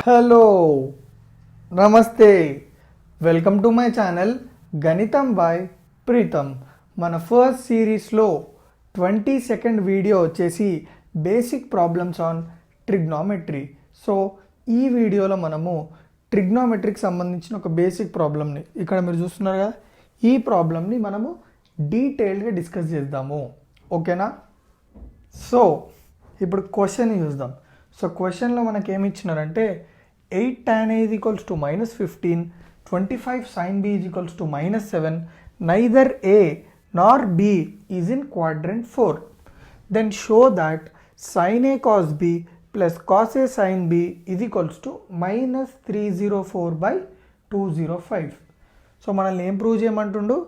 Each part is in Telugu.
హలో నమస్తే వెల్కమ్ టు మై ఛానల్ గణితం బై ప్రీతం. మన ఫస్ట్ సిరీస్లో 22nd వీడియో వచ్చేసి basic problems on trigonometry. So ఈ వీడియోలో మనము ట్రిగ్నోమెట్రీకి సంబంధించిన ఒక బేసిక్ ప్రాబ్లమ్ని ఇక్కడ మీరు చూస్తున్నారు కదా, ఈ ప్రాబ్లమ్ని మనము డీటెయిల్డ్గా డిస్కస్ చేద్దాము. ఓకేనా? సో ఇప్పుడు క్వశ్చన్ చూద్దాం. సో క్వశ్చన్లో మనకి ఏమి ఇచ్చినారంటే 8 tan A is equals to minus 15, 25 sin B is equals to minus 7, neither A nor B is in quadrant 4. Then show that sin A cos B plus cos A sin B is equals to minus 304 by 205. So మనల్ని ఏం prove చేయమంటుండు?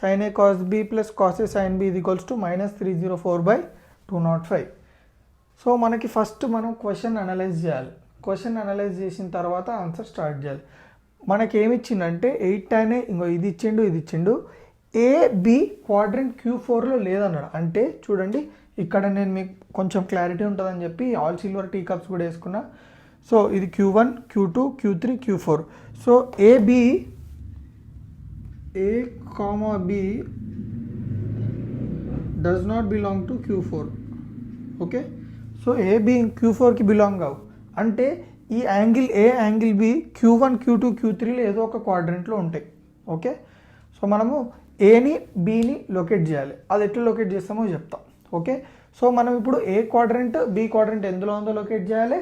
sin A cos B plus cos A sin B is equals to minus 304 by 205. So మనకి ఫస్ట్ మనం క్వశ్చన్ అనలైజ్ చేయాలి. క్వశ్చన్ అనలైజ్ చేసిన తర్వాత ఆన్సర్ స్టార్ట్ చేయాలి. మనకి ఏమి ఇచ్చిందంటే 8 tan A, ఇంకో ఇది ఇచ్చిండు AB క్వాడ్రంట్ Q4లో లేదన్నాడు. అంటే చూడండి ఇక్కడ నేను మీకు కొంచెం క్లారిటీ ఉంటుందని చెప్పి ఆల్ సిల్వర్ టీ కప్స్ కూడా వేసుకున్నా. సో ఇది Q1, Q2, Q3, Q4. So A, B does not belong to Q4. Okay, so AB Q4కి బిలాంగ్ కావు. అంటే ఈ angle A, angle B Q1, Q2, Q3లో ఏదో ఒక క్వాడ్రంట్లో ఉంటాయి. ఓకే, సో మనము ఏని బీని లొకేట్ చేయాలి. అది ఎట్లా లొకేట్ చేస్తామో చెప్తాం. ఓకే, సో మనం ఇప్పుడు ఏ క్వాడ్రంట్ బి క్వాడ్రంట్ ఎందులో ఉందో లొకేట్ చేయాలి.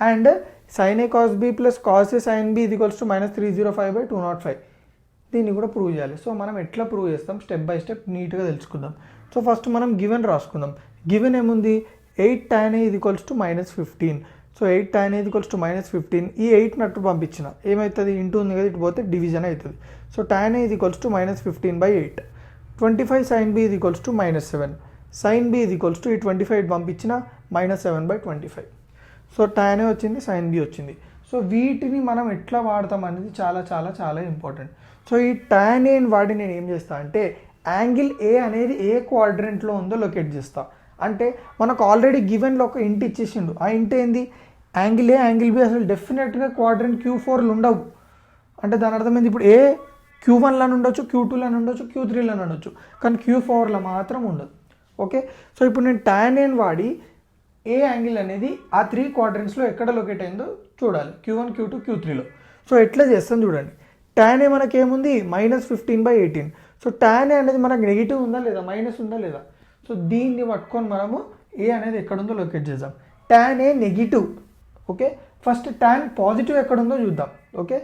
And sin A cos B plus cos A sin B equals to minus 305 by 205 దీన్ని కూడా ప్రూవ్ చేయాలి. సో మనం ఎట్లా ప్రూవ్ చేస్తాం స్టెప్ బై స్టెప్ నీట్గా తెలుసుకుందాం. సో ఫస్ట్ మనం గివెన్ రాసుకుందాం. గివెన్ ఏముంది? 8 tan A equals to minus 15. So 8 tan A equals to minus 15. ఈ 8 నట్టు పంపించిన ఏమవుతుంది? ఇంటూ ఉంది కదా, ఇటు పోతే డివిజన్ అవుతుంది. So tan A equals to minus 15 by 8. 25 sin B equals to minus 7. sin B equals to ఈ 25 పంపించిన minus 7 by 25. So tan A వచ్చింది, sin B వచ్చింది. సో వీటిని మనం ఎట్లా వాడతాం అనేది చాలా చాలా చాలా ఇంపార్టెంట్. సో ఈ tan Aని వాడి నేను ఏం చేస్తా అంటే యాంగిల్ A అనేది ఏ క్వాడ్రంట్లో ఉందో లొకేట్ చేస్తా. అంటే మనకు ఆల్రెడీ గివెన్లో ఒక ఇంట్ ఇచ్చేసిండు. ఆ ఇంట్ ఏంది? యాంగిల్ ఏ, యాంగిల్ బి అసలు డెఫినెట్గా క్వాడ్రంట్ Q4లో ఉండవు. అంటే దాని అర్థమైంది ఇప్పుడు ఏ Q1లో ఉండొచ్చు, Q2లో ఉండొచ్చు, Q3లో ఉండొచ్చు, కానీ Q4లో మాత్రం ఉండదు. ఓకే, సో ఇప్పుడు నేను tan Aని వాడి ఏ యాంగిల్ అనేది ఆ 3 క్వాడ్రంట్స్లో ఎక్కడ లొకేట్ అయిందో చూడాలి. Q1, Q2, Q3లో. సో ఎట్లా చేస్తాం చూడండి. tan A మనకి ఏముంది? Minus 15 by 18. So tan A అనేది మనకు నెగిటివ్ ఉందా లేదా, మైనస్ ఉందా లేదా? సో దీన్ని పట్టుకొని మనము ఏ అనేది ఎక్కడుందో లొకేట్ చేద్దాం. tan A negative. Okay, first tan positive ఎక్కడుందో చూద్దాం. ఓకే,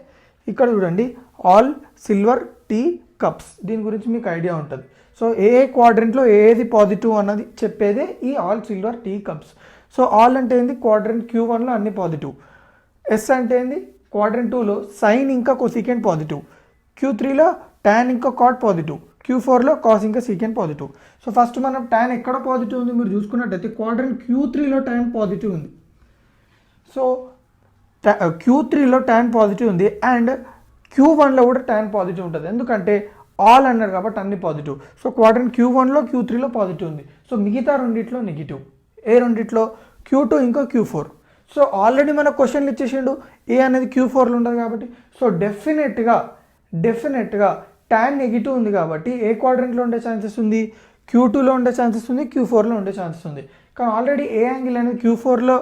ఇక్కడ చూడండి ఆల్ సిల్వర్ టీ కప్స్, దీని గురించి మీకు ఐడియా ఉంటుంది. సో ఏ క్వాడ్రంట్లో ఏది పాజిటివ్ అన్నది చెప్పేదే ఈ all silver tea cups. So all అంటే ఏంది? క్వాడ్రంట్ Q1లో అన్ని పాజిటివ్. ఎస్ అంటే ఏంది? క్వాడ్రంట్ 2లో సైన్ ఇంకా కొసీకెంట్ పాజిటివ్, Q3లో tan ఇంకా కాట్ పాజిటివ్, Q4లో కాస్ ఇంకా సీకెంట్ పాజిటివ్. సో ఫస్ట్ మనం tan ఎక్కడ పాజిటివ్ ఉంది మీరు చూసుకున్నట్టయితే క్వాడ్రంట్ Q3లో tan పాజిటివ్ ఉంది. సో Q3లో tan పాజిటివ్ ఉంది అండ్ Q1లో కూడా tan పాజిటివ్ ఉంటుంది. ఎందుకంటే ఆల్ అన్నారు కాబట్టి అన్ని పాజిటివ్. సో క్వాడ్రంట్ Q1లో Q3లో పాజిటివ్ ఉంది. సో మిగతా రెండిట్లో నెగిటివ్. ఏ రెండిట్లో? Q2 ఇంకా Q4. సో ఆల్రెడీ మన క్వశ్చన్లు ఇచ్చేసిండు ఏ అనేది Q4లో ఉండదు కాబట్టి. సో డెఫినెట్గా tan నెగిటివ్ ఉంది కాబట్టి ఏ క్వాడ్రంట్లో ఉండే ఛాన్సెస్ ఉంది? Q2లో ఉండే ఛాన్సెస్ ఉంది, Q4లో ఉండే ఛాన్సెస్ ఉంది. కానీ ఆల్రెడీ ఏ యాంగిల్ అనేది Q4లో,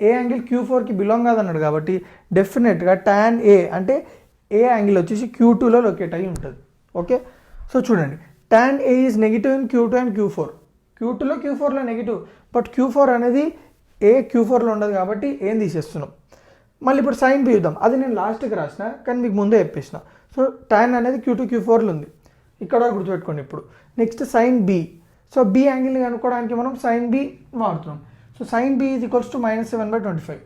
ఏ యాంగిల్ Q4కి బిలాంగ్ కాదన్నాడు కాబట్టి డెఫినెట్గా tan A అంటే ఏ యాంగిల్ వచ్చేసి Q2లో లొకేట్ అయ్యి ఉంటుంది. ఓకే, సో చూడండి tan A is negative in Q2 and Q4. Q2లో Q4లో నెగిటివ్, బట్ Q4 అనేది ఏ Q4లో ఉండదు కాబట్టి ఏం తీసేస్తున్నాం. మళ్ళీ ఇప్పుడు sin B చూద్దాం. అది నేను లాస్ట్కి రాసిన కానీ మీకు ముందే చెప్పేసిన. సో tan అనేది Q2, Q4లో ఉంది. ఇక్కడ గుర్తుపెట్టుకోండి. ఇప్పుడు next sin B. So B యాంగిల్ని కనుక్కోవడానికి మనం sin B వాడుతున్నాం. So sin B equals to minus 7 by 25.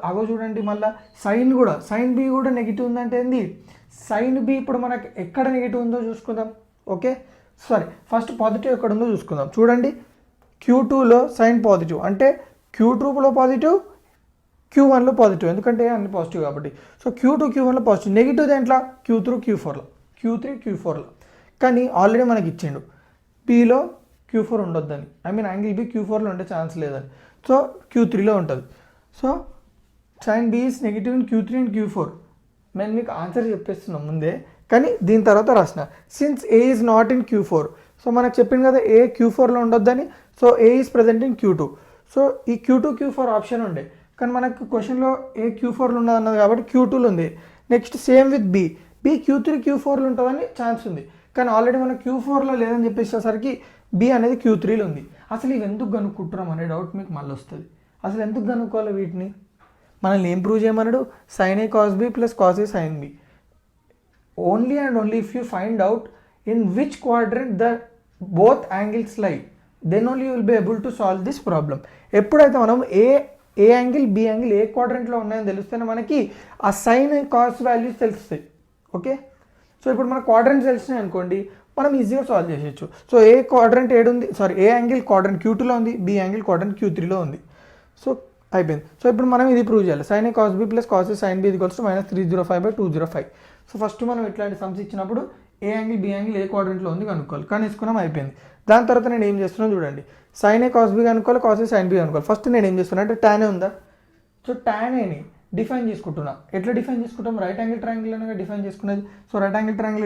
అగో చూడండి మళ్ళీ sin B కూడా నెగిటివ్ ఉందంటే ఏంది? sin B ఇప్పుడు మనకు ఎక్కడ నెగిటివ్ ఉందో చూసుకుందాం. ఓకే, సారీ ఫస్ట్ పాజిటివ్ ఎక్కడ ఉందో చూసుకుందాం. చూడండి Q2లో sin పాజిటివ్ అంటే Q2లో పాజిటివ్, Q1లో పాజిటివ్, ఎందుకంటే అన్ని పాజిటివ్ కాబట్టి. So Q2, Q1లో positive. నెగిటివ్ దేంట్లో? Q3, Q4లో. కానీ ఆల్రెడీ మనకి ఇచ్చిండు Bలో Q4 ఉండొద్దని, యాంగిల్ B Q4లో ఉండే ఛాన్స్ లేదని. సో Q3లో ఉంటుంది. So sine B is negative in Q3 and Q4. నేను మీకు ఆన్సర్ చెప్పేస్తున్నాం ముందే, కానీ దీని తర్వాత రాసిన since A is not in Q4. So మనకు చెప్పింది కదా ఏ Q4లో ఉండొద్దని. So A is present in Q2. So ఈ Q2 Q4 ఆప్షన్ ఉండే, కానీ మనకు క్వశ్చన్లో ఏ Q4లో ఉన్నది అన్నది కాబట్టి Q2లో ఉంది. Next same with B Q3 Q4లో ఉంటుందని ఛాన్స్ ఉంది, కానీ ఆల్రెడీ మనం Q4లో లేదని చెప్పేసేసరికి బి అనేది Q3లో ఉంది. అసలు ఇవి ఎందుకు కనుక్కుంటున్నాం అనే డౌట్ మీకు మళ్ళీ వస్తుంది. అసలు ఎందుకు కనుక్కోవాలి వీటిని? మనల్ని ఏం ప్రూవ్ చేయమన్నాడు? sin A cos B plus cos A sin B. Only and only if you find out in which quadrant the both angles lie, then only you will be able to solve this problem. ఎప్పుడైతే మనం ఏ యాంగిల్ బి యాంగిల్ ఏ క్వాడ్రంట్లో ఉన్నాయని తెలిస్తేనే మనకి ఆ సైన్ కాస్ వాల్యూస్ తెలుస్తాయి. ఓకే, సో ఇప్పుడు మన క్వాడ్రంట్స్ తెలిసినాయి అనుకోండి, మనం ఈజీగా సాల్వ్ చేసేయచ్చు. సో ఏ క్వాడ్రంట్ ఏడుంది, సారీ ఏ యాంగిల్ క్వాడ్రంట్ Q2లో ఉంది, బి యాంగిల్ క్వాడ్రంట్ Q3లో ఉంది. సో అయిపోయింది. సో ఇప్పుడు మనం ఇది ప్రూవ్ చేయాలి. sin A cos B plus cos A sin B equals to -305/205. So first మనం ఇట్లాంటి సమ్స్ ఇచ్చినప్పుడు ఏ యాంగిల్ బి యాంగిల్ ఏ క్వాడ్రంట్లో ఉంది కనుక్కోవాలి, కానీ ఇసుకున్నాం అయిపోయింది. దాని తర్వాత నేను ఏం చేస్తున్నాను చూడండి, sin A cos B కనుక్కోవాలి, cos A sin B కనుక్కోవాలి. ఫస్ట్ నేను ఏం చేస్తున్నా అంటే tan A ఉందా, సో tan Aని డిఫైన్ చేసుకుంటున్నా. ఎట్లా డిఫైన్ చేసుకుంటాం? రైట్ యాంగిల్ ట్రయాంగిల్ అనగా డిఫైన్ చేసుకున్నది. So right angle triangle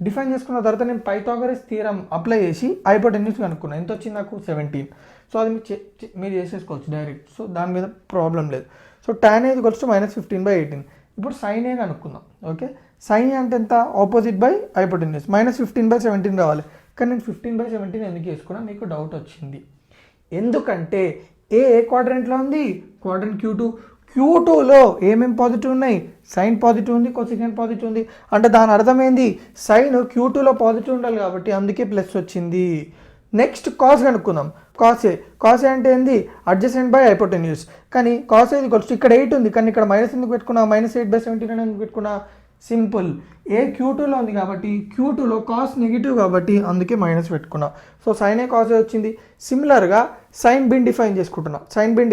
define చేసుకున్న తర్వాత నేను పైథాగరస్ థియరం అప్లై చేసి హైపోటెన్యూస్ కనుక్కున్నా. ఎంత వచ్చింది నాకు? 17. సో అది మీరు చేసేసుకోవచ్చు డైరెక్ట్. సో దాని మీద ప్రాబ్లం లేదు. So tan A equals to -15/18. ఇప్పుడు sin A కనుక్కుందాం. ఓకే, sin A అంటే ఎంత? Opposite by hypotenuse. -15/17 కావాలి, కానీ నేను 15/17 ఎందుకు వేసుకున్నా మీకు డౌట్ వచ్చింది. ఎందుకంటే ఏ క్వాడ్రంట్లో ఉంది? క్వాడ్రంట్ Q2లో ఏమేమి పాజిటివ్ ఉన్నాయి? సైన్ పాజిటివ్ ఉంది, కొసెకండ్ పాజిటివ్ ఉంది. అంటే దాని అర్థం ఏంది? సైన్ Q2లో పాజిటివ్ ఉండాలి కాబట్టి అందుకే ప్లస్ వచ్చింది. నెక్స్ట్ కాస్ కనుక్కుందాం. కాస్ ఏ అంటే ఏంది? Adjacent by hypotenuse. కానీ కాస్ ఏ ఈక్వల్స్ ఇక్కడ 8 ఉంది, కానీ ఇక్కడ మైనస్ ఎందుకు పెట్టుకున్నా? -8/17 అని ఎందుకు పెట్టుకున్నా? సింపుల్, ఏ Q2లో ఉంది కాబట్టి Q2లో కాస్ నెగిటివ్ కాబట్టి అందుకే మైనస్ పెట్టుకున్నా. So sine A cos A వచ్చింది. సిమిలర్గా సైన్ బిన్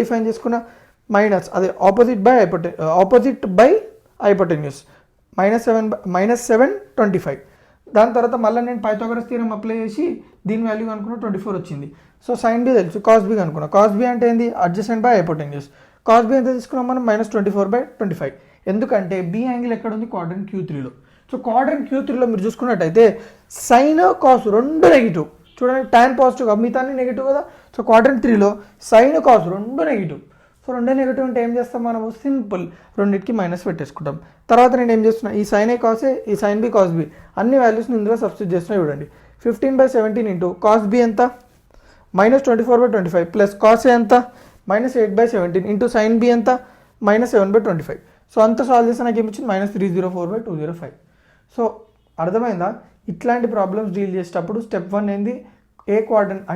డిఫైన్ చేసుకున్నా మైనస్ అదే ఆపోజిట్ బై హైపోటెన్యూస్ -7/25. దాని తర్వాత మళ్ళీ నేను పైథాగరస్ థియరం అప్లై చేసి దీని వాల్యూ అనుకున్నా 24 వచ్చింది. సో సైన్ బి తెలుసు, కాస్ బి అనుకున్నా. కాస్ బి అంటే ఏంది? Adjacent by hypotenuse. Cos B ఎంత తీసుకున్నాం మనం? -24/25. ఎందుకంటే బి యాంగిల్ ఎక్కడ ఉంది? క్వాడ్రంట్ Q3లో. సో క్వాడ్రంట్ Q3లో మీరు చూసుకున్నట్టయితే సైన్ కాస్ రెండు నెగిటివ్. చూడండి, tan పాజిటివ్ మిగతా నెగిటివ్ కదా. సో క్వాడ్రంట్ 3లో సైన్ కాస్ రెండు నెగిటివ్. సో రెండే నెగిటివ్ అంటే ఏం చేస్తాం మనము? సింపుల్, రెండింటికి మైనస్ పెట్టేసుకుంటాం. తర్వాత నేను ఏం చేస్తున్నా, ఈ సైన్ ఏ కాస్ ఏ, ఈ సైన్ బి కాస్ బి అన్ని వాల్యూస్ని ఇందులో సబ్స్టిట్యూట్ చేస్తున్నా. చూడండి, 15/17 ఇంటూ కాస్ బి ఎంత? -24/25 ప్లస్ కాస్ ఏ ఎంత? -8/17 ఇంటూ సైన్ బి ఎంత? -7/25. సో అంత సాల్వ్ చేస్తే నాకు ఏమిచ్చింది? -304/205. సో అర్థమైందా? ఇట్లాంటి ప్రాబ్లమ్స్ డీల్ చేసేటప్పుడు స్టెప్ 1 ఏంది? ఏ క్వాడ్రంట్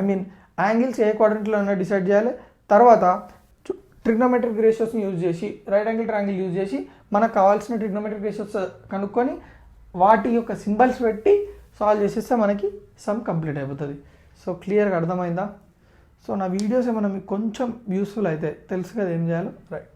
యాంగిల్స్ ఏ క్వాడ్రంట్లో ఉన్నా డిసైడ్ చేయాలి. తర్వాత ట్రిగ్నోమెట్రిక్ రేషియోస్ని యూజ్ చేసి రైట్ యాంగిల్ ట్రయాంగిల్ యూజ్ చేసి మనకు కావాల్సిన ట్రిగ్నోమెట్రిక్ రేషియోస్ కనుక్కొని వాటి యొక్క సింబల్స్ పెట్టి సాల్వ్ చేసేస్తే మనకి సమ్ కంప్లీట్ అయిపోతుంది. సో క్లియర్గా అర్థమైందా? సో నా వీడియోస్ ఏమైనా మీకు కొంచెం యూస్ఫుల్ అయితే తెలుసు కదా ఏం చేయాలో. రైట్.